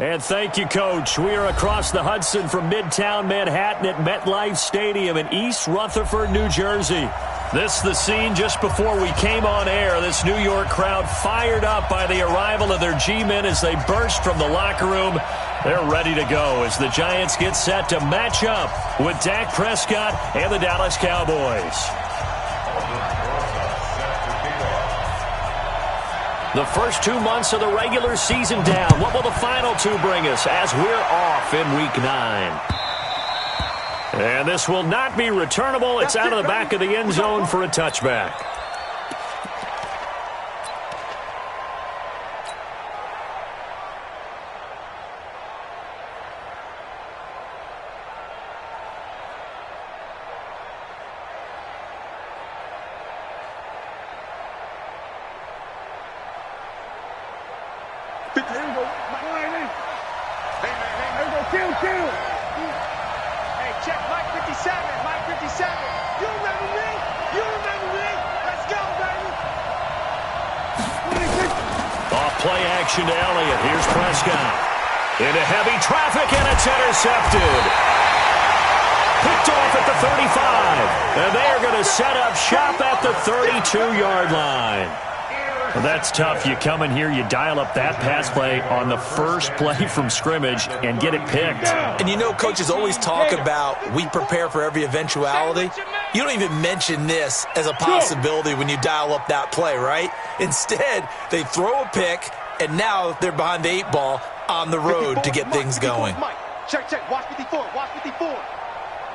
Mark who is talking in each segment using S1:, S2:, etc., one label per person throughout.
S1: And thank you, Coach. We are across the Hudson from Midtown Manhattan at MetLife Stadium in East Rutherford, New Jersey. This is the scene just before we came on air. This New York crowd fired up by the arrival of their G-men as they burst from the locker room. They're ready to go as the Giants get set to match up with Dak Prescott and the Dallas Cowboys. The first 2 months of the regular season down. What will the final two bring us as we're off in Week 9? And this will not be returnable. It's out of the back of the end zone for a touchback. Play action to Elliott. Here's Prescott. Into heavy traffic, and it's intercepted. Picked off at the 35. And they are going to set up shop at the 32-yard line. Well, that's tough. You come in here, you dial up that pass play on the first play from scrimmage and get it picked.
S2: And you know, coaches always talk about we prepare for every eventuality. You don't even mention this as a possibility when you dial up that play, right? Instead, they throw a pick, and now they're behind the 8 ball on the road to get things going.
S3: Check, check. Watch 54. Watch 54.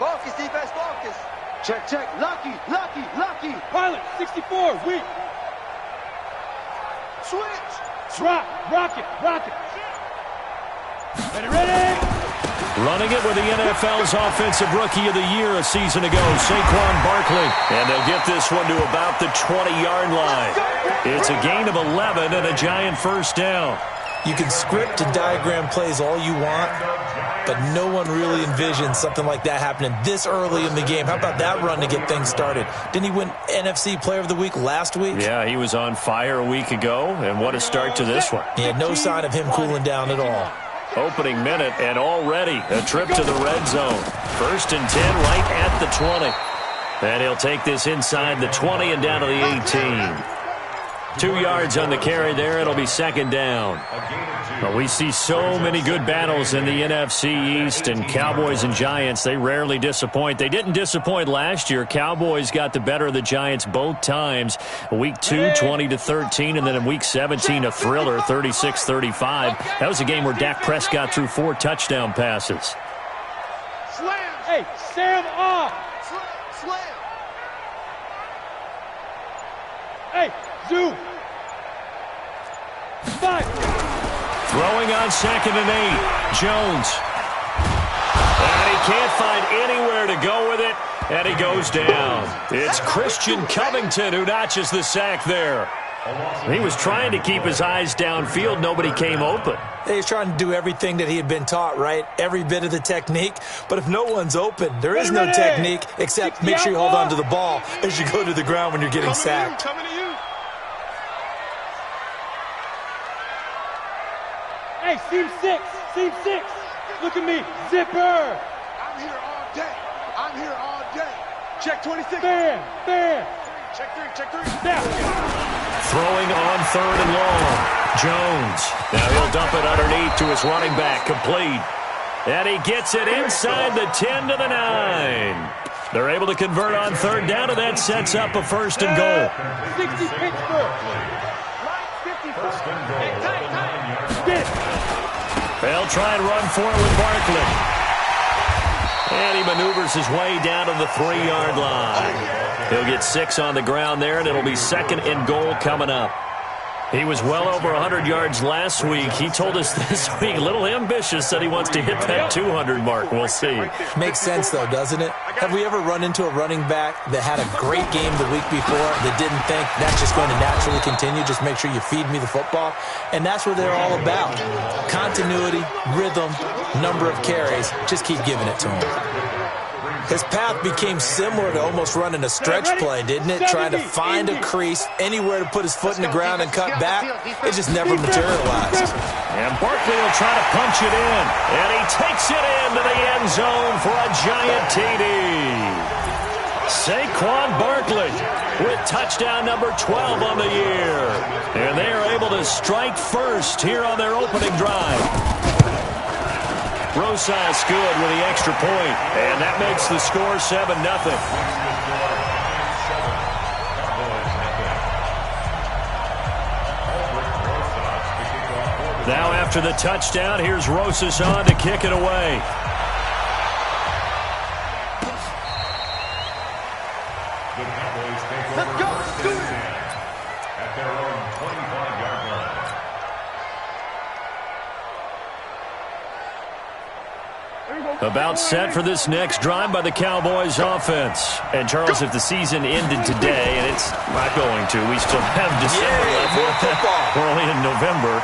S3: Focus, defense, focus. Check, check. Lucky.
S4: Pilot, 64, weak.
S3: Switch.
S4: Rocket. Ready.
S1: Running it with the NFL's Offensive Rookie of the Year a season ago, Saquon Barkley. And they'll get this one to about the 20-yard line. It's a gain of 11 and a Giant first down.
S2: You can script and diagram plays all you want, but no one really envisions something like that happening this early in the game. How about that run to get things started? Didn't he win NFC Player of the Week last week?
S1: Yeah, he was on fire a week ago, and what a start to this one.
S2: Yeah, no sign of him cooling down at all.
S1: Opening minute, and already a trip to the red zone. 1st and 10 right at the 20. And he'll take this inside the 20 and down to the 18. 2 yards on the carry there. It'll be 2nd down. But we see so many good battles in the NFC East, and Cowboys and Giants, they rarely disappoint. They didn't disappoint last year. Cowboys got the better of the Giants both times. Week 2, 20-13, and then in Week 17, a thriller, 36-35. That was a game where Dak Prescott threw 4 touchdown passes.
S3: Slam.
S4: Hey, Sam off.
S3: Slam.
S4: Hey, Zoo. 5.
S1: Throwing on 2nd and 8. Jones. And he can't find anywhere to go with it, and he goes down. It's Christian Covington who notches the sack there. He was trying to keep his eyes downfield. Nobody came open.
S2: He was trying to do everything that he had been taught, right? Every bit of the technique. But if no one's open, there is no technique except make sure you hold on to the ball as you go to the ground when you're getting sacked.
S3: Coming to you.
S4: Hey, seam 6. Look at me. Zipper.
S3: I'm here all day. Check 26.
S4: Bam.
S3: Check 3.
S4: Now.
S1: Throwing on 3rd and long. Jones. Now he'll dump it underneath to his running back. Complete. And he gets it inside the 10 to the 9. They're able to convert on 3rd down, and that sets up a 1st and goal.
S4: 60 Pittsburgh.
S1: They'll try and run for it with Barkley. And he maneuvers his way down to the 3-yard line. He'll get 6 on the ground there, and it'll be 2nd and goal coming up. He was well over 100 yards last week. He told us this week, a little ambitious, that he wants to hit that 200 mark. We'll see.
S2: Makes sense, though, doesn't it? Have we ever run into a running back that had a great game the week before that didn't think that's just going to naturally continue? Just make sure you feed me the football. And that's what they're all about. Continuity, rhythm, number of carries. Just keep giving it to them. His path became similar to almost running a stretch play, didn't it? Trying to find a crease, anywhere to put his foot in the ground and cut back. It just never materialized.
S1: And Barkley will try to punch it in. And he takes it into the end zone for a giant TD. Saquon Barkley with touchdown number 12 on the year. And they are able to strike first here on their opening drive. Rosas good with the extra point, and that makes the score 7-0. Now after the touchdown, here's Rosas on to kick it away.
S3: Let's go. Let's do it.
S5: At their own 25-yard line.
S1: About set for this next drive by the Cowboys offense. And Charles, if the season ended today, and it's not going to, we still have December left.
S2: More football.
S1: We're only in November,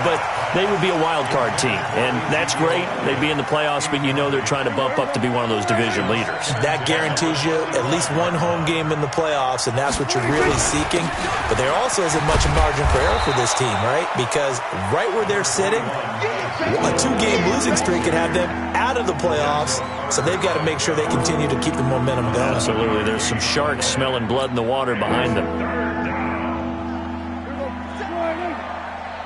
S1: but they would be a wild card team, and that's great. They'd be in the playoffs, but you know they're trying to bump up to be one of those division leaders.
S2: That guarantees you at least one home game in the playoffs, and that's what you're really seeking. But there also isn't much margin for error for this team, right? Because right where they're sitting, a 2-game losing streak could have them out of the playoffs, so they've got to make sure they continue to keep the momentum going.
S1: Absolutely. There's some sharks smelling blood in the water behind them.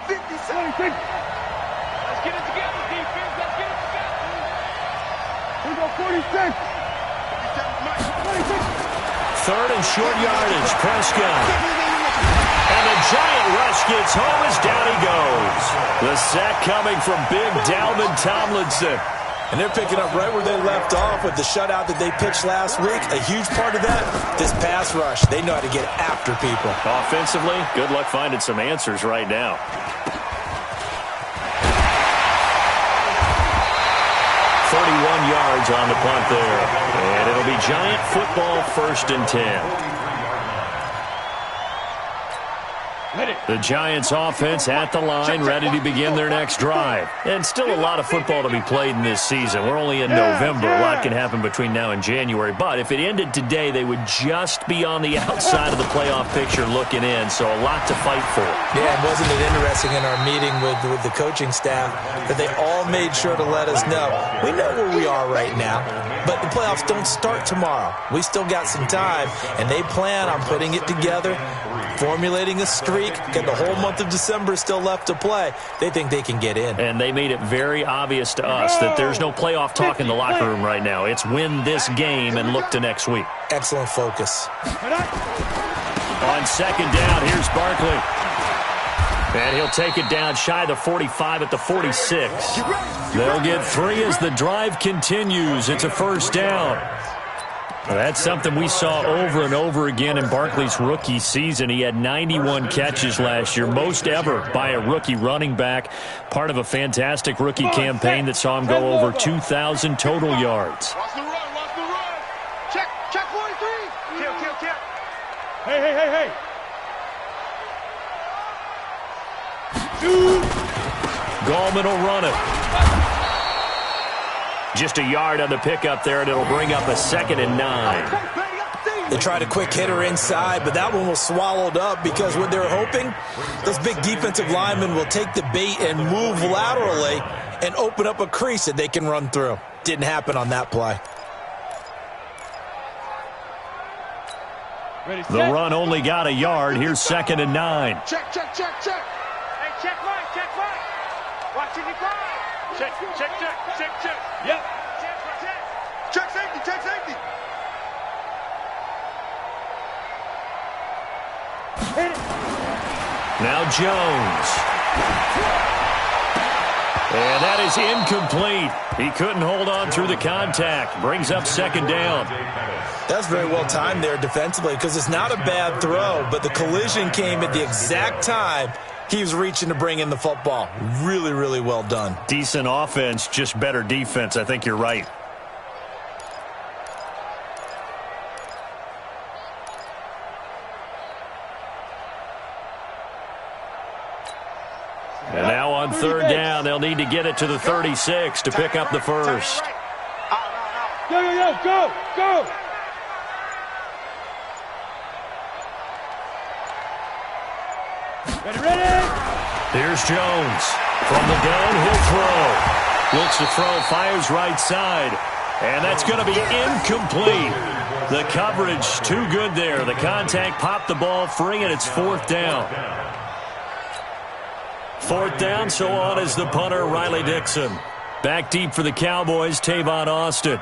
S3: 50 seconds.
S4: Let's get it together, defense. Let's get it together. We go 46.
S1: 3rd and short yardage. Prescott. And the giant rush gets home as down he goes. The sack coming from big Dalvin Tomlinson.
S2: And they're picking up right where they left off with the shutout that they pitched last week. A huge part of that, this pass rush. They know how to get after people.
S1: Offensively, good luck finding some answers right now. 31 yards on the punt there. And it'll be Giant football, 1st and 10. The Giants offense at the line, ready to begin their next drive. And still a lot of football to be played in this season. We're only in November. A lot can happen between now and January. But if it ended today, they would just be on the outside of the playoff picture looking in. So a lot to fight for.
S2: Yeah, and wasn't it interesting in our meeting with the coaching staff that they all made sure to let us know. We know where we are right now, but the playoffs don't start tomorrow. We still got some time, and they plan on putting it together, formulating a streak. Got the whole month of December still left to play. They think they can get in.
S1: And they made it very obvious to us that there's no playoff talk in the locker room right now. It's win this game and look to next week.
S2: Excellent focus.
S1: On 2nd down, here's Barkley. And he'll take it down shy of the 45 at the 46. They'll get 3 as the drive continues. It's a 1st down. That's something we saw over and over again in Barkley's rookie season. He had 91 catches last year, most ever by a rookie running back. Part of a fantastic rookie campaign that saw him go over 2,000 total yards.
S3: Watch the run. Watch the run. Check 43. Kill.
S4: Hey.
S1: Gallman will run it. Just a yard on the pickup there, and it'll bring up a 2nd and 9.
S2: They tried a quick hitter inside, but that one was swallowed up because what they're hoping, those big defensive linemen will take the bait and move laterally and open up a crease that they can run through. Didn't happen on that play.
S1: The run only got a yard. Here's 2nd and 9.
S3: Check.
S4: Hey, check right. Watch it decline. Check. Yep.
S3: Check safety.
S1: Now Jones. And that is incomplete. He couldn't hold on through the contact. Brings up 2nd down.
S2: That's very well timed there defensively because it's not a bad throw, but the collision came at the exact time he was reaching to bring in the football. Really, really well done.
S1: Decent offense, just better defense. I think you're right. And now on 3rd down, they'll need to get it to the 36 to pick up the 1st.
S4: Yo. Go, go! Ready?
S1: Here's Jones. From the gun, he'll throw. Looks to throw, fires right side. And that's going to be incomplete. The coverage too good there. The contact popped the ball free, and it's fourth down. Fourth down, so on is the punter, Riley Dixon. Back deep for the Cowboys, Tavon Austin.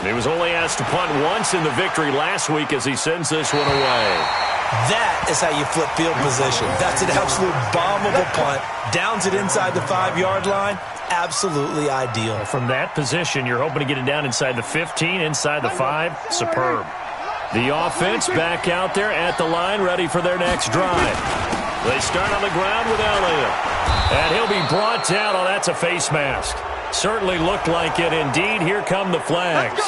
S1: He was only asked to punt once in the victory last week as he sends this one away.
S2: That is how you flip field position. That's an absolute bombable punt. Downs it inside the 5-yard line. Absolutely ideal.
S1: From that position, you're hoping to get it down inside the 15, inside the 5. Superb. The offense back out there at the line, ready for their next drive. They start on the ground with Elliott. And he'll be brought down. Oh, that's a face mask. Certainly looked like it. Indeed, here come the flags.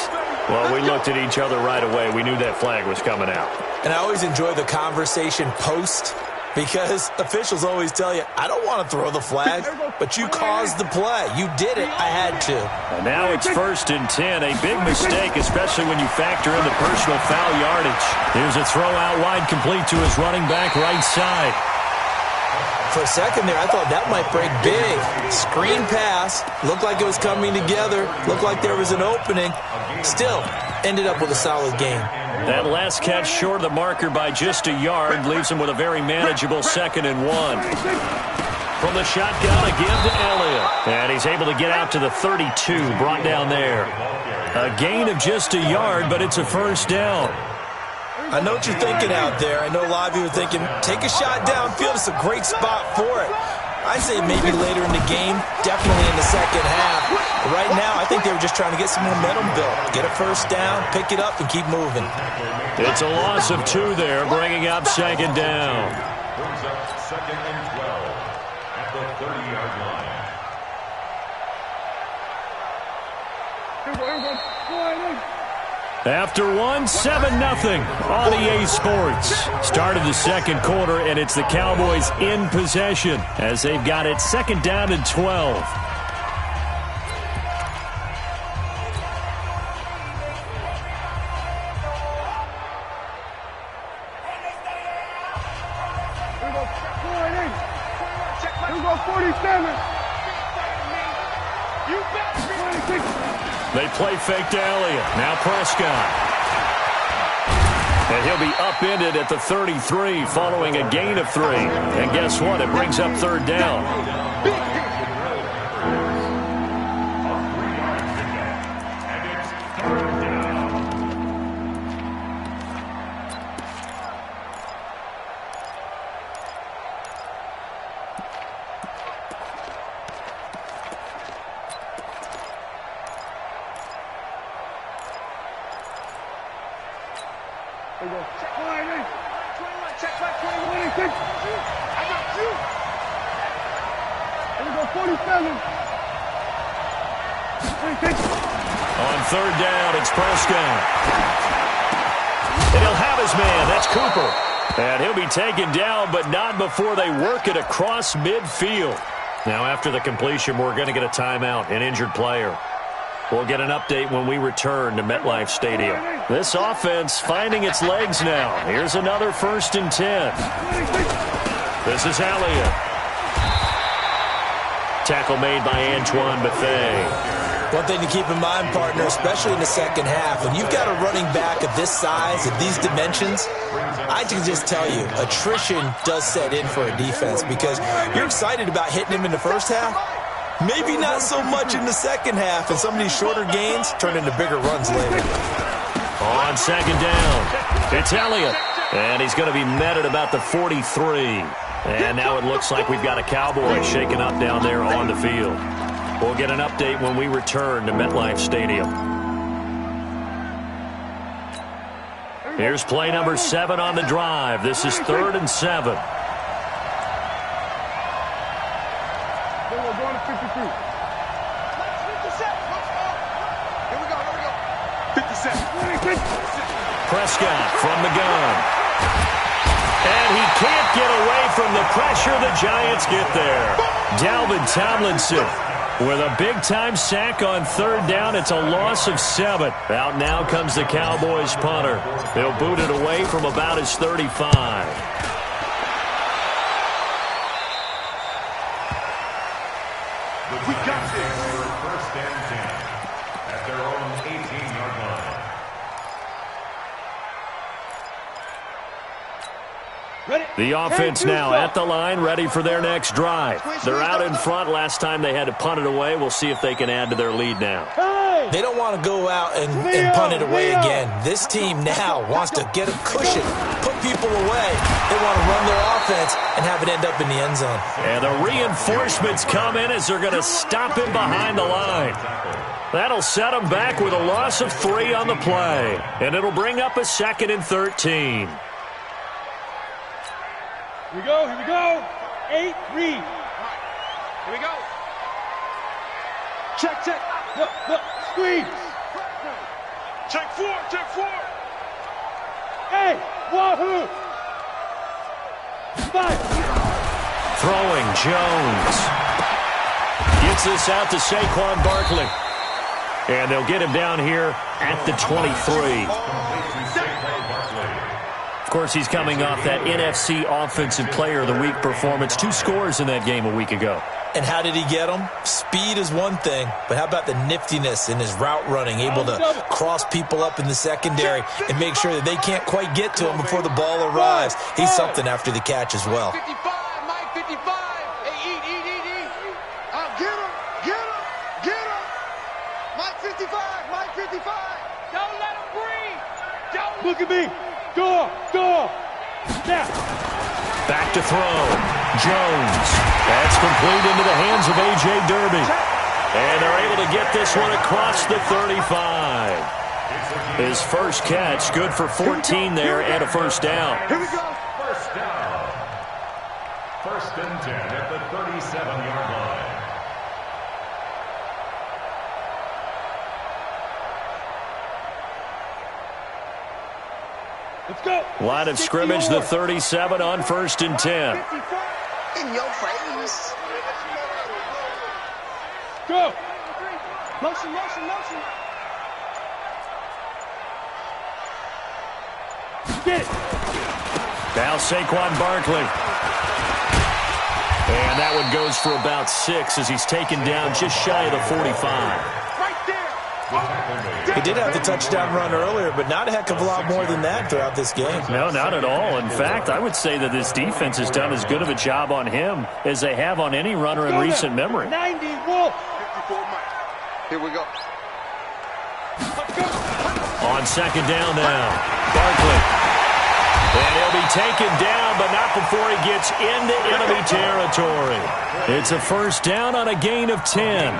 S1: Well, we looked at each other right away. We knew that flag was coming out.
S2: And I always enjoy the conversation post because officials always tell you, I don't want to throw the flag, but you caused the play. You did it. I had to.
S1: And now it's 1st and 10. A big mistake, especially when you factor in the personal foul yardage. Here's a throw out wide, complete to his running back right side.
S2: For a second there, I thought that might break big. Screen pass. Looked like it was coming together. Looked like there was an opening. Still, ended up with a solid game.
S1: That last catch short of the marker by just a yard leaves him with a very manageable 2nd and 1. From the shotgun, a give to Elliott. And he's able to get out to the 32, brought down there. A gain of just a yard, but it's a first down.
S2: I know what you're thinking out there. I know a lot of you are thinking, take a shot downfield. It's a great spot for it. I say maybe later in the game, definitely in the second half. But right now, I think they were just trying to get some momentum built. Get a first down, pick it up, and keep moving.
S1: It's a loss of 2 there, bringing up 2nd down.
S5: Brings up 2nd and 12 at the 30-yard line.
S1: After one, 7-0 on EA Sports. Started the second quarter, and it's the Cowboys in possession as they've got it 2nd down and 12.
S4: Here we go, 47.
S1: They play fake to Elliott. Now Prescott. And he'll be upended at the 33 following a gain of 3. And guess what? It brings up 3rd down. On 3rd down, it's Prescott. And he'll have his man. That's Cooper. And he'll be taken down, but not before they work it across midfield. Now, after the completion, we're going to get a timeout, an injured player. We'll get an update when we return to MetLife Stadium. This offense finding its legs now. Here's another 1st and 10. This is Elliott. Tackle made by Antoine Bethea.
S2: One thing to keep in mind, partner, especially in the second half, when you've got a running back of this size, of these dimensions, I can just tell you, attrition does set in for a defense because you're excited about hitting him in the first half. Maybe not so much in the second half, and some of these shorter gains turn into bigger runs later.
S1: On 2nd down, it's Elliott, and he's going to be met at about the 43. And now it looks like we've got a Cowboy shaken up down there on the field. We'll get an update when we return to MetLife Stadium. Here's play number 7 on the drive. This is 3rd and 7. Prescott from the gun. And he can't get away from the pressure. The Giants get there. Dalvin Tomlinson with a big-time sack on third down. It's a loss of 7. Out now comes the Cowboys punter. They'll boot it away from about his 35.
S5: We got this. First and 10 at their own 18-yard line.
S1: The offense now at the line, ready for their next drive. They're out in front. Last time they had to punt it away. We'll see if they can add to their lead now.
S2: They don't want to go out and punt it away again. This team now wants to get a cushion, put people away. They want to run their offense and have it end up in the end zone.
S1: And the reinforcements come in as they're going to stop him behind the line. That'll set him back with a loss of 3 on the play. And it'll bring up a 2nd and 13.
S4: Here we go, here we go. 8, read. Here we go.
S3: Check, check.
S4: Look, squeeze.
S3: Check 4, check 4.
S4: Hey, wahoo. 5.
S1: Throwing, Jones. Gets this out to Saquon Barkley. And they'll get him down here at the 23. Of course, he's coming off that NFC Offensive Player of the Week performance. 2 scores in that game a week ago.
S2: And how did he get them? Speed is one thing, but how about the niftiness in his route running, able to cross people up in the secondary and make sure that they can't quite get to him before the ball arrives. He's something after the catch as well.
S3: 55, Mike 55. Hey, eat. Get him. Mike 55, Mike 55.
S4: Don't let him breathe. Look at me. Go. Now.
S1: Back to throw. Jones. That's complete into the hands of A.J. Derby. And they're able to get this one across the 35. His first catch, good for 14 there and a first down.
S3: Here we go.
S5: First down. First and 10 at the 37-yard line.
S4: Let's go.
S1: Line of scrimmage, the 37 on 1st and 10.
S3: In your face.
S4: Go.
S3: Motion.
S4: Get it.
S1: Now Saquon Barkley. And that one goes for about 6 as he's taken down just shy of the 45.
S2: He did have the touchdown run earlier, but not a heck of a lot more than that throughout this game.
S1: No, not at all. In fact, I would say that this defense has done as good of a job on him as they have on any runner in recent memory.
S4: 90, Wolf.
S3: 54, Mike. Here we go.
S1: On 2nd down now, Barkley. And he'll be taken down, but not before he gets into enemy territory. It's a first down on a gain of 10.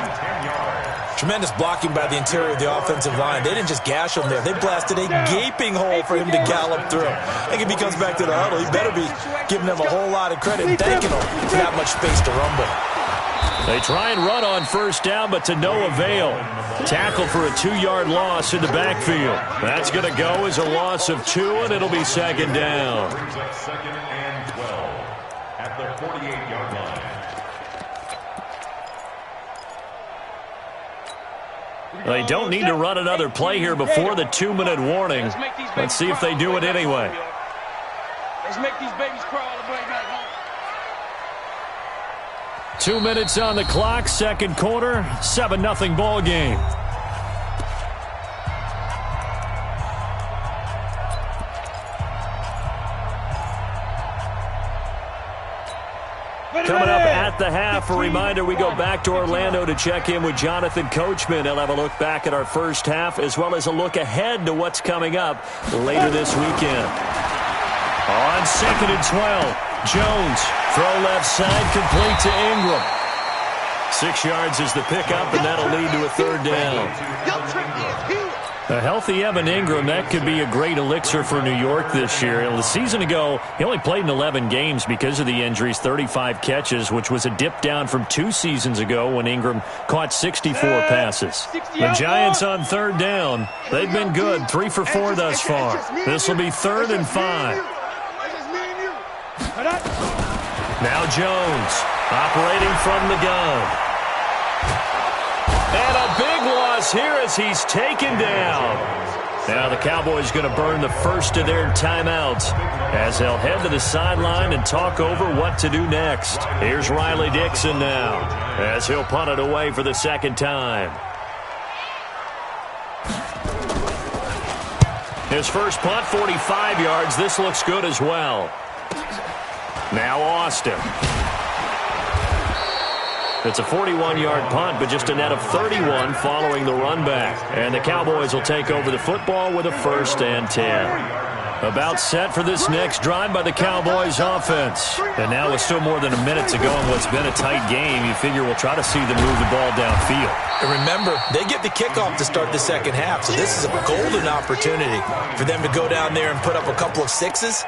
S2: Tremendous blocking by the interior of the offensive line. They didn't just gash him there. They blasted a gaping hole for him to gallop through. I think if he comes back to the huddle, he better be giving them a whole lot of credit and thanking them for that much space to run with.
S1: They try and run on first down, but to no avail. Tackle for a 2-yard loss in the backfield. That's going to go as a loss of 2, and it'll be 2nd down.
S5: Brings up 2nd and 12 at the 48-yard line.
S1: They don't need to run another play here before the 2-minute warning. Let's see if they do it anyway.
S4: Let's make these babies crawl all the way back home.
S1: 2 minutes on the clock, 2nd quarter, 7-0 ball game. Coming up at the half, a reminder, we go back to Orlando to check in with Jonathan Coachman. He'll have a look back at our first half as well as a look ahead to what's coming up later this weekend. On 2nd and 12, Jones, throw left side, complete to Ingram. 6 yards is the pickup, and that'll lead to a 3rd down. A healthy Evan Ingram, that could be a great elixir for New York this year. The season ago, he only played in 11 games because of the injuries, 35 catches, which was a dip down from 2 seasons ago when Ingram caught 64 passes. The Giants on 3rd down. They've been good, 3 for 4 thus far. This will be 3rd and 5. Now Jones, operating from the gun. And a big loss here as he's taken down. Now the Cowboys going to burn the first of their timeouts as they'll head to the sideline and talk over what to do next. Here's Riley Dixon now as he'll punt it away for the second time. His first punt, 45 yards. This looks good as well. Now Austin. It's a 41-yard punt, but just a net of 31 following the run back. And the Cowboys will take over the football with a 1st and 10. About set for this next drive by the Cowboys offense. And now with still more than a minute to go in what's been a tight game, you figure we'll try to see them move the ball downfield.
S2: And remember, they get the kickoff to start the second half, so this is a golden opportunity for them to go down there and put up a couple of sixes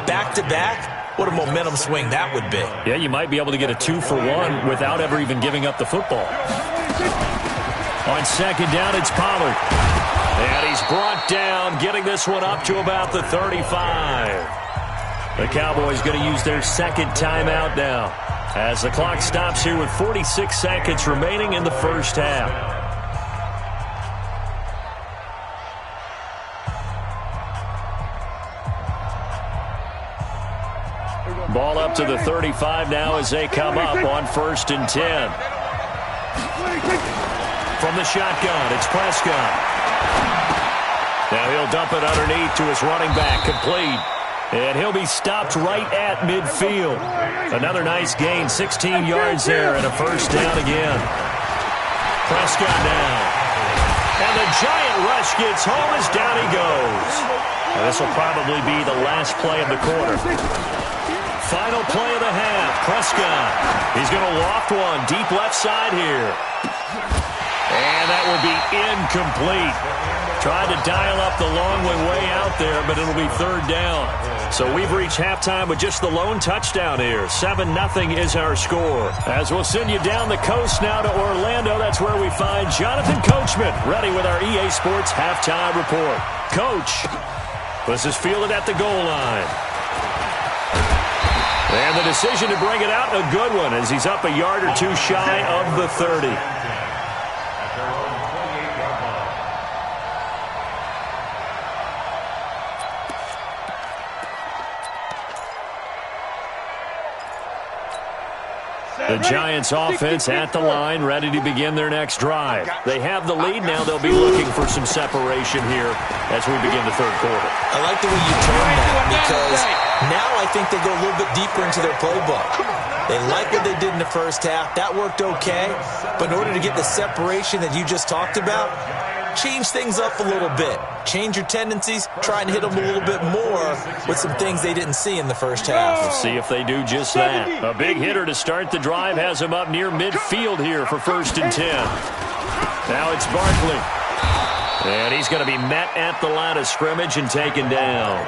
S2: back-to-back. What a momentum swing that would be.
S1: Yeah, you might be able to get a 2-for-1 without ever even giving up the football. On second down, it's Pollard. And he's brought down, getting this one up to about the 35. The Cowboys going to use their second timeout now as the clock stops here with 46 seconds remaining in the first half. Ball up to the 35 now as they come up on 1st and 10. From the shotgun, it's Prescott. Now he'll dump it underneath to his running back, complete. And he'll be stopped right at midfield. Another nice gain, 16 yards there, and a 1st down again. Prescott down. And the giant rush gets home as down he goes. And this will probably be the last play of the quarter. Final play of the half, Prescott. He's going to loft one deep left side here. And that will be incomplete. Tried to dial up the long way out there, but it'll be 3rd down. So we've reached halftime with just the lone touchdown here. 7-0 is our score. As we'll send you down the coast now to Orlando, that's where we find Jonathan Coachman, ready with our EA Sports halftime report. Coach, this is fielded at the goal line. And the decision to bring it out, a good one, as he's up a yard or two shy of the 30. The Giants offense at the line, ready to begin their next drive. They have the lead. Now they'll be looking for some separation here as we begin the 3rd quarter.
S2: I like the way you turn that, because now I think they go a little bit deeper into their playbook. They like what they did in the first half. That worked okay. But in order to get the separation that you just talked about, change things up a little bit. Change your tendencies. Try and hit them a little bit more with some things they didn't see in the first half.
S1: We'll see if they do just that. A big hitter to start the drive has him up near midfield here for 1st and 10. Now it's Barkley. And he's going to be met at the line of scrimmage and taken down.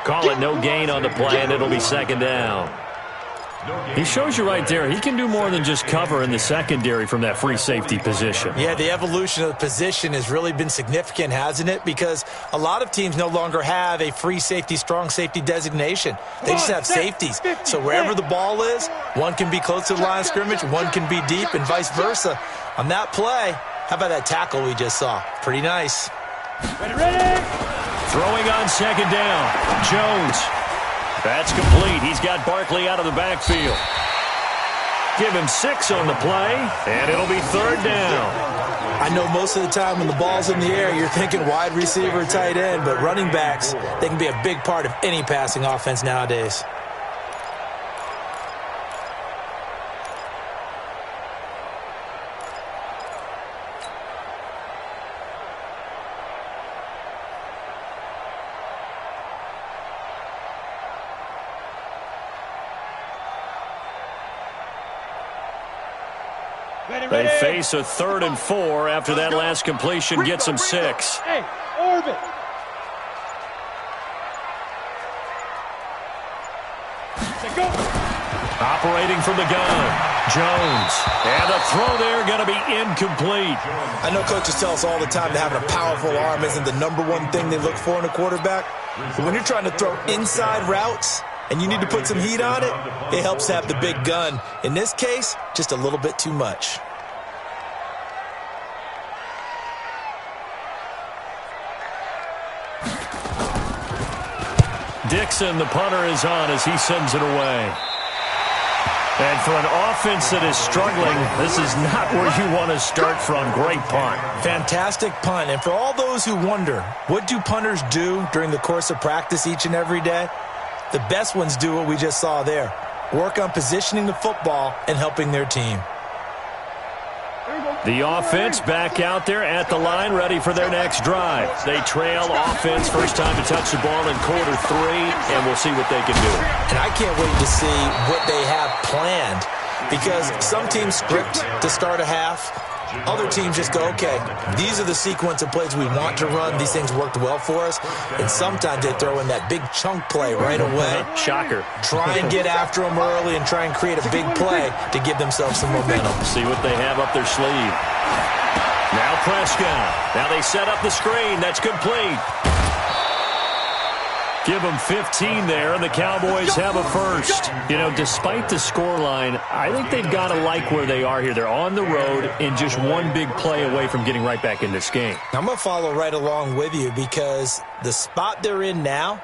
S1: Call it no gain on the play, and it'll be 2nd down. He shows you right there, he can do more than just cover in the secondary from that free safety position.
S2: Yeah, the evolution of the position has really been significant, hasn't it? Because a lot of teams no longer have a free safety, strong safety designation. They just have safeties. So wherever the ball is, one can be close to the line of scrimmage, one can be deep, and vice versa. On that play, how about that tackle we just saw? Pretty nice.
S4: Ready.
S1: Throwing on 2nd down, Jones. That's complete. He's got Barkley out of the backfield. Give him 6 on the play, and it'll be 3rd down.
S2: I know most of the time when the ball's in the air, you're thinking wide receiver, tight end, but running backs, they can be a big part of any passing offense nowadays.
S1: They face a 3rd and 4 after that last completion gets them 6.
S4: Hey, orbit.
S1: Operating from the gun, Jones. And the throw there going to be incomplete.
S2: I know coaches tell us all the time that having a powerful arm isn't the #1 thing they look for in a quarterback. But when you're trying to throw inside routes, and you need to put some heat on it, it helps to have the big gun. In this case, just a little bit too much.
S1: Dixon, the punter, is on as he sends it away. And for an offense that is struggling, this is not where you want to start from. Great punt.
S2: Fantastic punt. And for all those who wonder, what do punters do during the course of practice each and every day? The best ones do what we just saw there. Work on positioning the football and helping their team.
S1: The offense back out there at the line, ready for their next drive. They trail offense, first time to touch the ball in quarter 3, and we'll see what they can do.
S2: And I can't wait to see what they have planned, because some teams script to start a half. Other teams just go, okay, these are the sequence of plays we want to run. These things worked well for us. And sometimes they throw in that big chunk play right away.
S1: Shocker.
S2: Try and get after them early and try and create a big play to give themselves some momentum.
S1: See what they have up their sleeve. Now Prescott. Now they set up the screen. That's complete. Give them 15 there, and the Cowboys have a first. You know, despite the scoreline, I think they've got to like where they are here. They're on the road and just one big play away from getting right back in this game.
S2: I'm going to follow right along with you, because the spot they're in now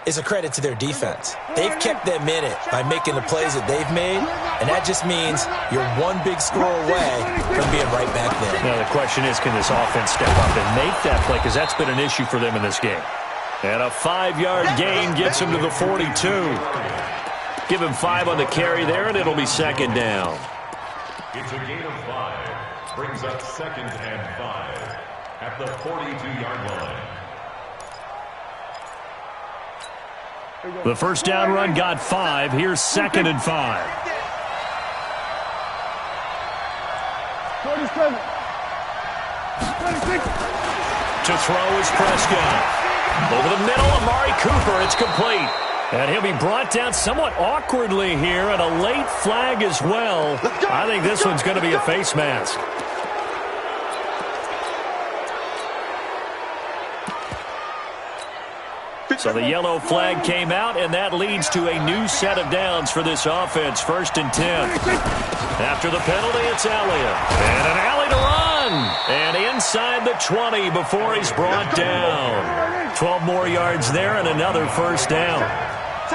S2: is a credit to their defense. They've kept them in it by making the plays that they've made, and that just means you're one big score away from being right back there.
S1: Now, the question is, can this offense step up and make that play? Because that's been an issue for them in this game. And a 5-yard gain gets him to the 42. Give him 5 on the carry there, and it'll be second down.
S5: It's a gain of 5. Brings up 2nd and 5 at the 42-yard line.
S1: The first down run got 5. Here's 2nd and 5.
S4: 47. 26.
S1: To throw is Prescott. Over the middle, Amari Cooper. It's complete. And he'll be brought down somewhat awkwardly here, and a late flag as well. I think this one's going to be a face mask. So the yellow flag came out, and that leads to a new set of downs for this offense. 1st and 10. After the penalty, it's Elliott. And an alley to run. And inside the 20 before he's brought down. 12 more yards there and another first down.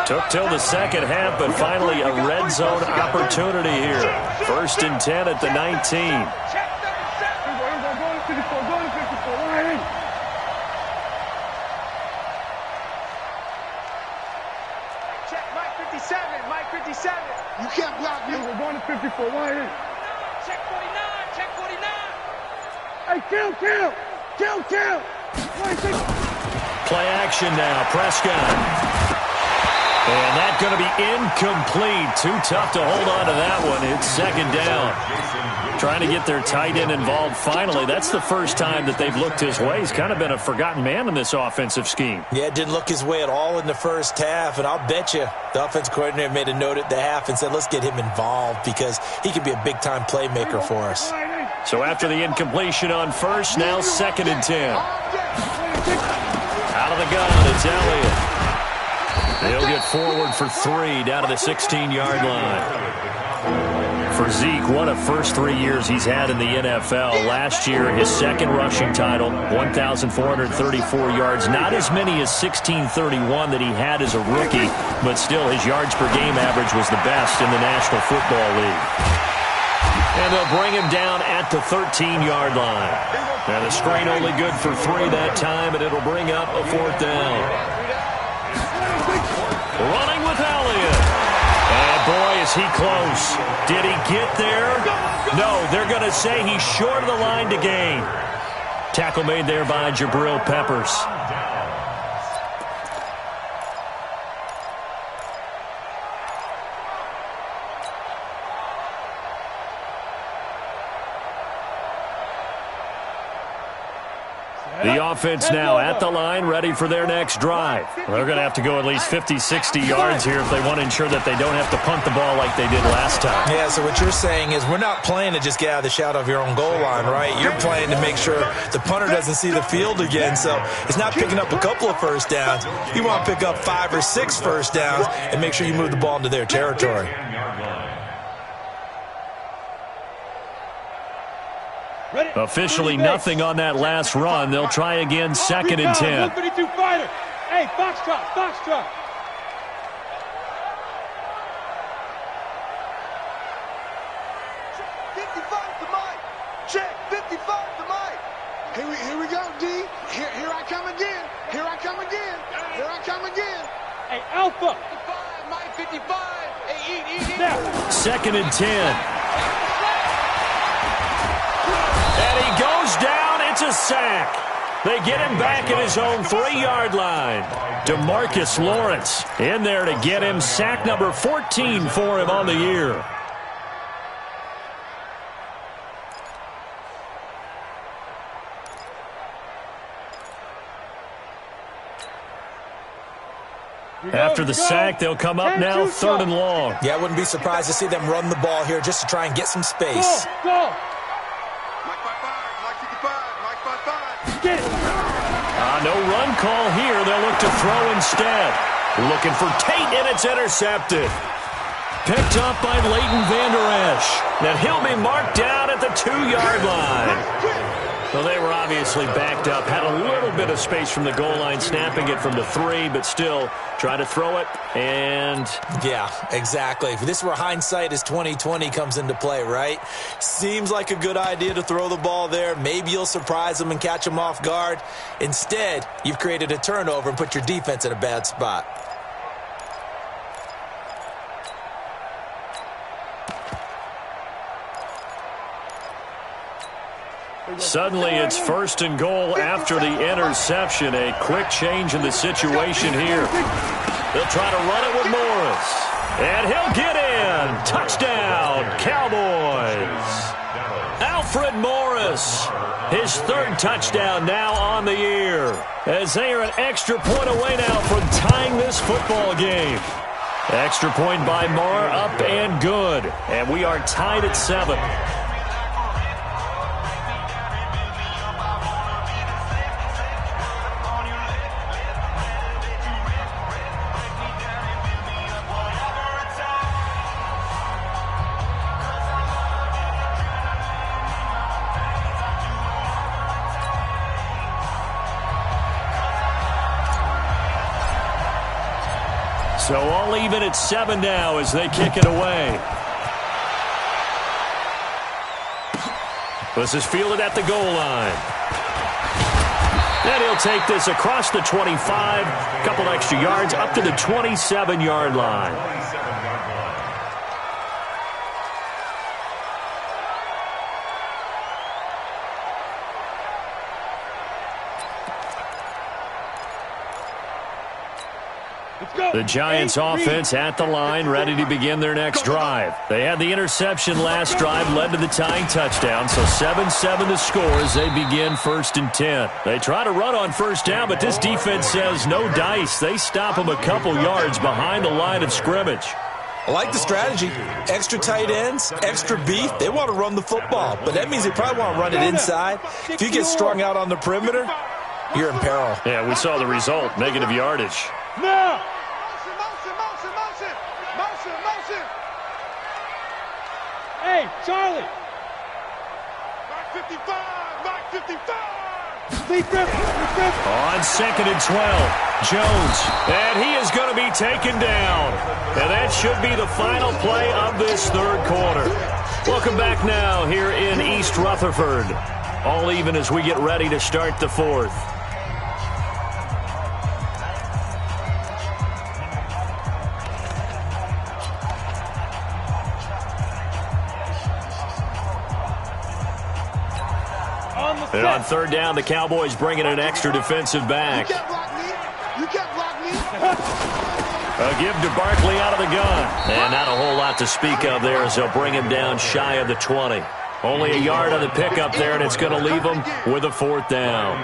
S1: Took till the second half, but finally a red zone opportunity here. 1st and 10 at the 19.
S3: Mike 57. You can't block me.
S4: We're going to 54. Why in?
S3: Check 49. Check 49.
S4: Hey, kill. 26.
S1: Play action now. Prescott. And that's going to be incomplete. Too tough to hold on to that one. It's second down. Trying to get their tight end involved finally. That's the first time that they've looked his way. He's kind of been a forgotten man in this offensive scheme.
S2: Yeah, it didn't look his way at all in the first half, and I'll bet you the offensive coordinator made a note at the half and said, let's get him involved because he could be a big-time playmaker for us.
S1: So after the incompletion on first, now 2nd and 10. Out of the gun, it's Elliott. They'll get forward for 3 down to the 16-yard line. For Zeke, what a first 3 years he's had in the NFL. Last year, his second rushing title, 1,434 yards. Not as many as 1,631 that he had as a rookie, but still his yards per game average was the best in the National Football League. And they'll bring him down at the 13-yard line. Now the screen only good for 3 that time, and it'll bring up a 4th down. Running with Elliott. And boy, is he close. Did he get there? No, they're going to say he's short of the line to gain. Tackle made there by Jabril Peppers. The offense now at the line, ready for their next drive. They're going to have to go at least 50, 60 yards here if they want to ensure that they don't have to punt the ball like they did last time.
S2: Yeah, so what you're saying is we're not playing to just get out of the shadow of your own goal line, right? You're playing to make sure the punter doesn't see the field again. So it's not picking up a couple of first downs. You want to pick up 5 or 6 first downs and make sure you move the ball into their territory.
S1: Officially nothing on that last run. They'll try again, 2nd and 10.
S4: 152 fighter. Hey, foxtrot, foxtrot.
S3: Check 55 to Mike.
S6: Here we go, D. Here I come again. Here I come again. Here I come again.
S4: Hey, Alpha.
S3: 55, Mike 55. Hey, eat.
S4: Now.
S1: 2nd and 10. And he goes down. It's a sack. They get him back at his own 3-yard line. DeMarcus Lawrence in there to get him sack number 14 for him on the year. After the sack, they'll come up now 3rd and long.
S2: Yeah, I wouldn't be surprised to see them run the ball here just to try and get some space.
S4: Go.
S3: Mike 55, Mike 55, Mike 55.
S4: Get it.
S1: No run call here. They'll look to throw instead. Looking for Tate, and it's intercepted. Picked up by Leighton Vander Esch. And he'll be marked down at the 2-yard line. Well, they were obviously backed up. Had a little bit of space from the goal line, snapping it from the 3, but still try to throw it. And
S2: yeah, exactly. This is where hindsight is 20/20 comes into play, right? Seems like a good idea to throw the ball there. Maybe you'll surprise them and catch them off guard. Instead, you've created a turnover and put your defense in a bad spot.
S1: suddenly it's 1st and goal after the interception. A quick change in the situation here. They'll try to run it with Morris. And he'll get in. Touchdown, Cowboys. Alfred Morris, his 3rd touchdown now on the year, as they are an extra point away now from tying this football game. Extra point by Moore, up and good. And we are tied at 7. So all even at 7 now as they kick it away. This is fielded at the goal line. And he'll take this across the 25, a couple extra yards up to the 27-yard line. The Giants offense at the line, ready to begin their next drive. They had the interception last drive, led to the tying touchdown, so 7-7 the score as they begin 1st and 10. They try to run on 1st down, but this defense says no dice. They stop them a couple yards behind the line of scrimmage.
S2: I like the strategy. Extra tight ends, extra beef. They want to run the football, but that means they probably want to run it inside. If you get strung out on the perimeter, you're in peril.
S1: Yeah, we saw the result, negative yardage.
S4: No! Hey, Charlie!
S3: Mike 55! Mike 55!
S1: On 2nd and 12, Jones, and he is going to be taken down. And that should be the final play of this 3rd quarter. Welcome back now here in East Rutherford. All even as we get ready to start the 4th. And on 3rd down, the Cowboys bringing an extra defensive back.
S6: You can't block me. You can't block me.
S1: A give to Barkley out of the gun. And not a whole lot to speak of there as they'll bring him down shy of the 20. Only a yard on the pickup there, and it's going to leave them with a 4th down.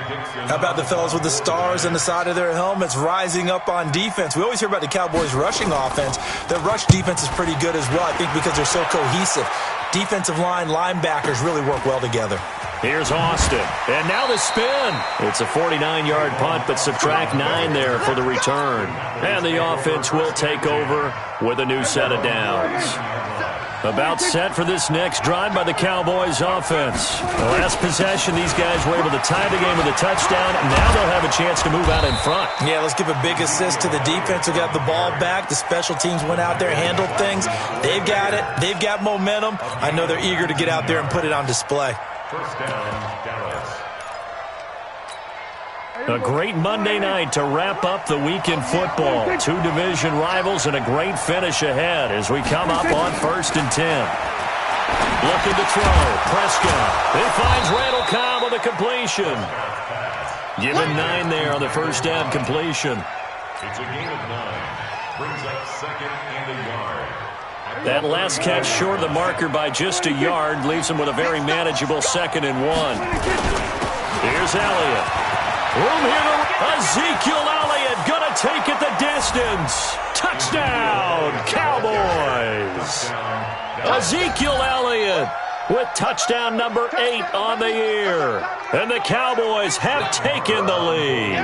S2: How about the fellas with the stars on the side of their helmets rising up on defense? We always hear about the Cowboys' rushing offense. Their rush defense is pretty good as well, I think, because they're so cohesive. Defensive line, linebackers really work well together.
S1: Here's Austin, and now the spin. It's a 49-yard punt, but subtract 9 there for the return. And the offense will take over with a new set of downs. About set for this next drive by the Cowboys offense. The last possession, these guys were able to tie the game with a touchdown. Now they'll have a chance to move out in front.
S2: Yeah, let's give a big assist to the defense who got the ball back. The special teams went out there, handled things. They've got it. They've got momentum. I know they're eager to get out there and put it on display.
S5: First down, Dallas.
S1: A great Monday night to wrap up the week in football. 2 division rivals and a great finish ahead as we come up on 1st and 10. Looking to throw. Prescott. He finds Randall Cobb with a completion. Given 9 there on the first down completion.
S5: It's a gain of 9. Brings up 2nd and a yard.
S1: That last catch short of the marker by just a yard leaves him with a very manageable 2nd and 1. Here's Elliott. Room here to Ezekiel Elliott gonna take it the distance. Touchdown, Cowboys. Ezekiel Elliott with touchdown number 8 on the year. And the Cowboys have taken the lead.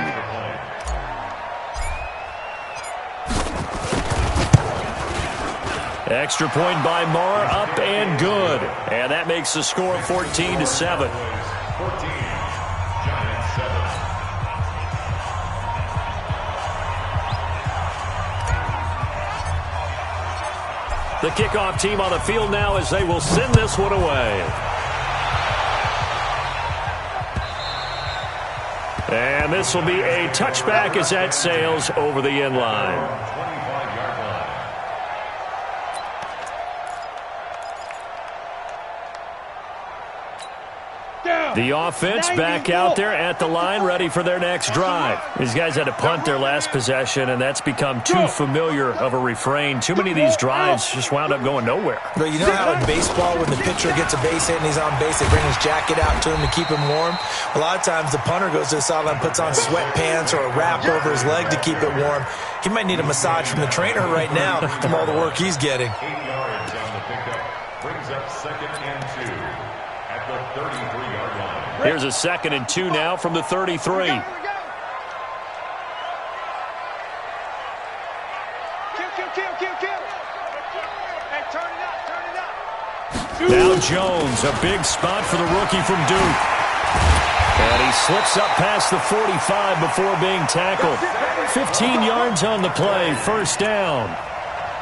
S1: Extra point by Marr, up and good. And that makes the score 14-7.
S5: 14. Giants 7.
S1: The kickoff team on the field now as they will send this one away. And this will be a touchback as that sails over the end line.
S5: 25-yard line.
S1: The offense back out there at the line, ready for their next drive. These guys had to punt their last possession, and that's become too familiar of a refrain. Too many of these drives just wound up going nowhere.
S2: But you know how in baseball, when the pitcher gets a base hit and he's on base, they bring his jacket out to him to keep him warm? A lot of times the punter goes to the sideline, puts on sweatpants or a wrap over his leg to keep it warm. He might need a massage from the trainer right now from all the work he's getting.
S5: 8 yards on the pickup. Brings up 2nd and 2 at the 33-yard line.
S1: Here's a 2nd and 2 now from the 33. Now Jones, a big spot for the rookie from Duke. And he slips up past the 45 before being tackled. 15 yards on the play, 1st down.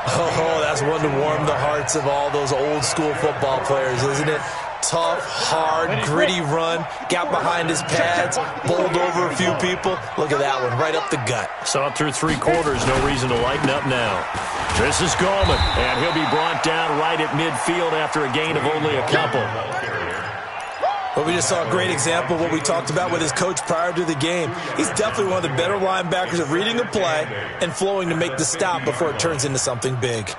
S2: Oh, that's one to warm the hearts of all those old school football players, isn't it? Tough, hard, gritty run. Got behind his pads, bowled over a few people. Look at that one, right up the gut.
S1: Saw it through 3 quarters, no reason to lighten up now. This is Gallman, and he'll be brought down right at midfield after a gain of only a couple.
S2: But we just saw a great example of what we talked about with his coach prior to the game. He's definitely one of the better linebackers of reading a play and flowing to make the stop before it turns into something big.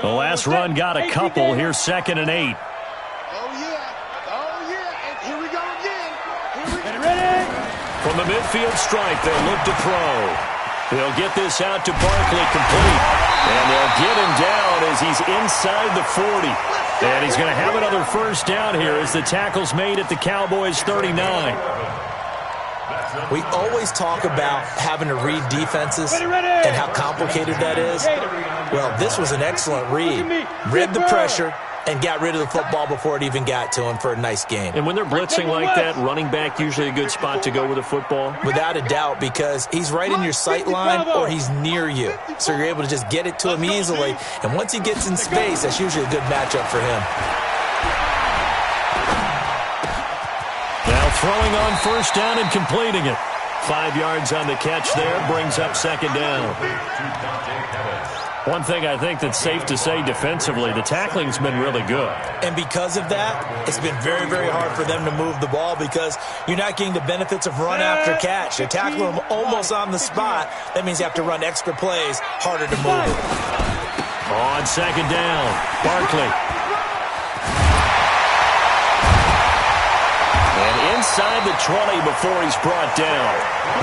S1: The last run got a couple. Here's 2nd and 8. From the midfield stripe, they look to throw. They'll get this out to Barkley complete. And they'll get him down as he's inside the 40. And he's going to have another 1st down here as the tackle's made at the Cowboys' 39.
S2: We always talk about having to read defenses and how complicated that is. Well, this was an excellent read. Read the pressure and got rid of the football before it even got to him for a nice game.
S1: And when they're blitzing like that, running back usually a good spot to go with the football?
S2: Without a doubt, because he's right in your sight line or he's near you. So you're able to just get it to him easily. And once he gets in space, that's usually a good matchup for him.
S1: Now throwing on 1st down and completing it. 5 yards on the catch there, brings up 2nd down. One thing I think that's safe to say defensively, the tackling's been really good.
S2: And because of that, it's been very, very hard for them to move the ball because you're not getting the benefits of run after catch. They're tackling them almost on the spot. That means you have to run extra plays, harder to move it.
S1: On 2nd down, Barkley. inside the 20 before he's brought down.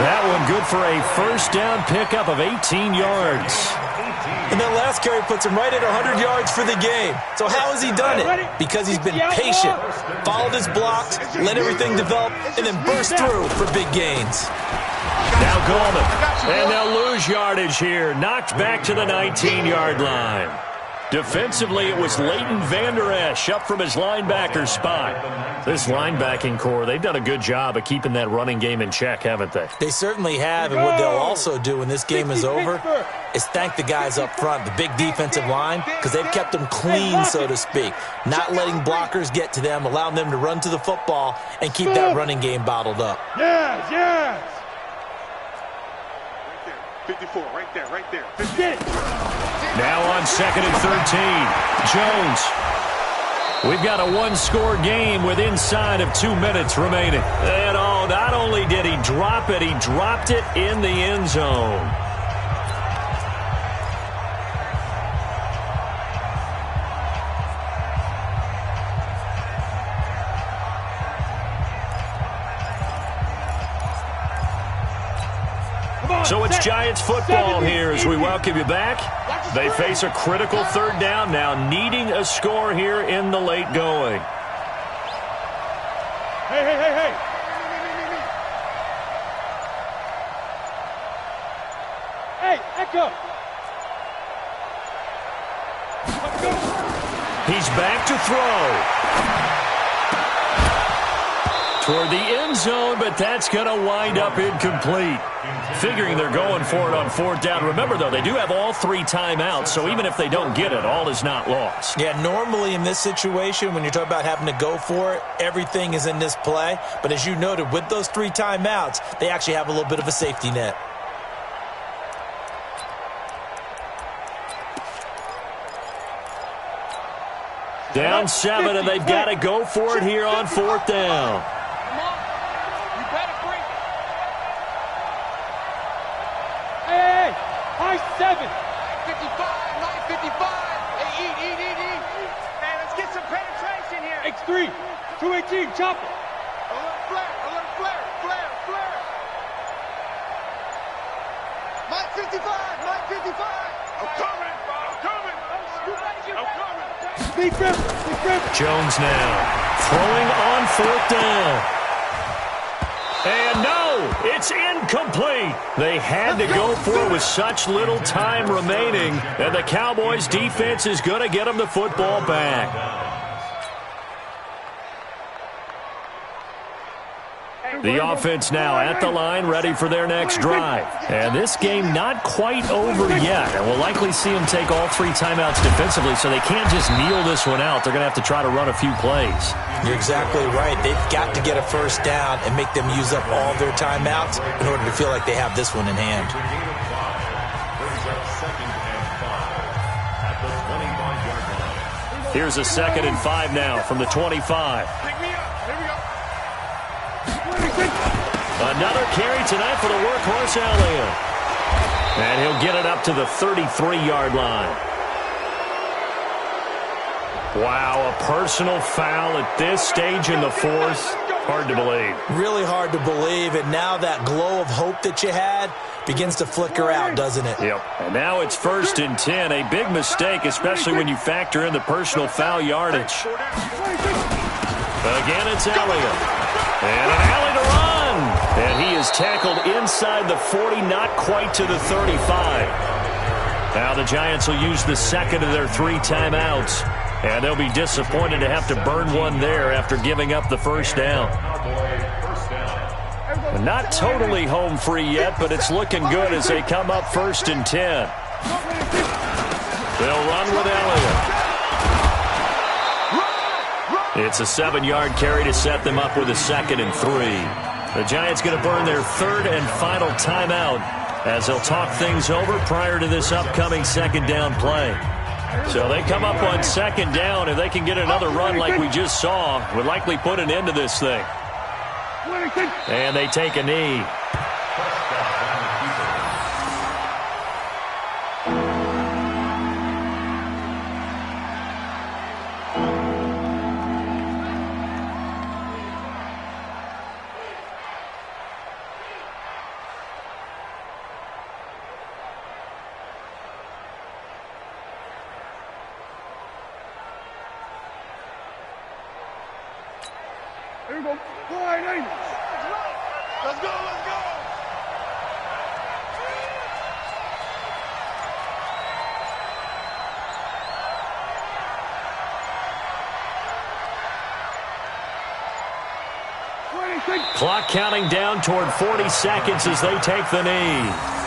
S1: That one good for a first down pickup of 18 yards.
S2: And that last carry puts him right at 100 yards for the game. So how has he done it? Because he's been patient, followed his blocks, let everything develop, and then burst through for big gains.
S1: Now Goldman, and they'll lose yardage here. Knocked back to the 19-yard line. Defensively, it was Leighton Vander Esch up from his linebacker spot. This linebacking core, they've done a good job of keeping that running game in check, haven't they?
S2: They certainly have, and what they'll also do when this game is over is thank the guys up front, the big defensive line, because they've kept them clean, so to speak, not letting blockers get to them, allowing them to run to the football and keep that running game bottled up.
S4: Yes, yes.
S6: 54, right there. 50.
S1: Now on 2nd and 13, Jones. We've got a one-score game with inside of 2 minutes remaining. And not only did he drop it, he dropped it in the end zone. So it's Giants football here as we welcome you back. They face a critical third down now, needing a score here in the late going.
S4: Hey. Hey, Echo. Let's go.
S1: He's back to throw. Toward the end zone, but that's going to wind up incomplete. Figuring they're going for it on 4th down. Remember, though, they do have all 3 timeouts, so even if they don't get it, all is not lost.
S2: Yeah, normally in this situation, when you're talking about having to go for it, everything is in this play. But as you noted, with those 3 timeouts, they actually have a little bit of a safety net.
S1: Down 7, and they've got to go for it here on 4th down.
S4: High 7.
S3: 55, 955. Hey, eat.
S4: Man, let's get some penetration here. X3, 218, chopper.
S3: A little flare. Mike 55. I'm coming.
S4: Big grip.
S1: Jones now throwing on 4th down. And no, it's incomplete. They had to go for it with such little time remaining, and the Cowboys' defense is going to get them the football back. The offense now at the line, ready for their next drive. And this game not quite over yet. And we'll likely see them take all 3 timeouts defensively, so they can't just kneel this one out. They're going to have to try to run a few plays.
S2: You're exactly right. They've got to get a first down and make them use up all their timeouts in order to feel like they have this one in hand.
S1: Here's a 2nd and 5 now from the 25. Another carry tonight for the workhorse Elliott. And he'll get it up to the 33-yard line. Wow, a personal foul at this stage in the 4th. Hard to believe.
S2: Really hard to believe, and now that glow of hope that you had begins to flicker out, doesn't it?
S1: Yep. And now it's 1st and 10. A big mistake, especially when you factor in the personal foul yardage. Again, it's Elliott. And an alley to run. And he is tackled inside the 40, not quite to the 35. Now the Giants will use the 2nd of their 3 timeouts. And they'll be disappointed to have to burn one there after giving up the first down. And not totally home free yet, but it's looking good as they come up 1st and 10. They'll run with Elliott. It's a 7-yard carry to set them up with a 2nd and 3. The Giants going to burn their 3rd and final timeout as they'll talk things over prior to this upcoming 2nd down play. So they come up on 2nd down. If they can get another run like we just saw, would likely put an end to this thing. And they take a knee.
S4: Here we go. 480.
S6: Let's go, let's go.
S1: Clock counting down toward 40 seconds as they take the knee.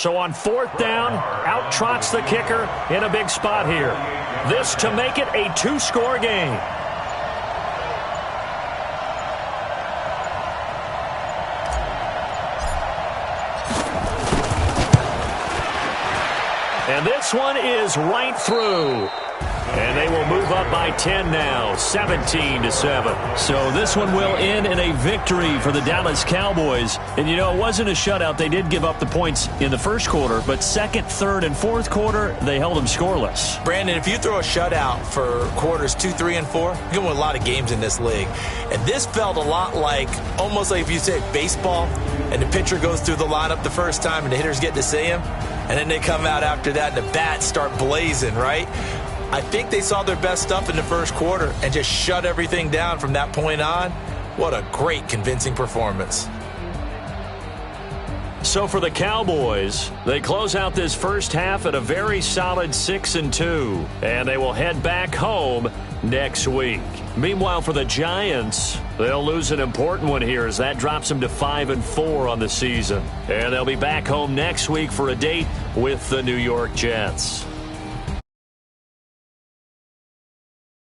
S1: So on 4th down, out trots the kicker in a big spot here. This to make it a 2-score game. And this one is right through. And they will move up by 10 now, 17-7.
S7: So this one will end in a victory for the Dallas Cowboys. And, you know, it wasn't a shutout. They did give up the points in the first quarter, but second, third, and fourth quarter, they held them scoreless.
S2: Brandon, if you throw a shutout for quarters 2, 3, and 4, you're going to win a lot of games in this league. And this felt a lot like, almost like if you say baseball, and the pitcher goes through the lineup the first time and the hitters get to see him, and then they come out after that and the bats start blazing, right? I think they saw their best stuff in the first quarter and just shut everything down from that point on. What a great, convincing performance.
S1: So for the Cowboys, they close out this first half at a very solid 6-2, and they will head back home next week. Meanwhile, for the Giants, they'll lose an important one here as that drops them to 5-4 on the season. And they'll be back home next week for a date with the New York Jets.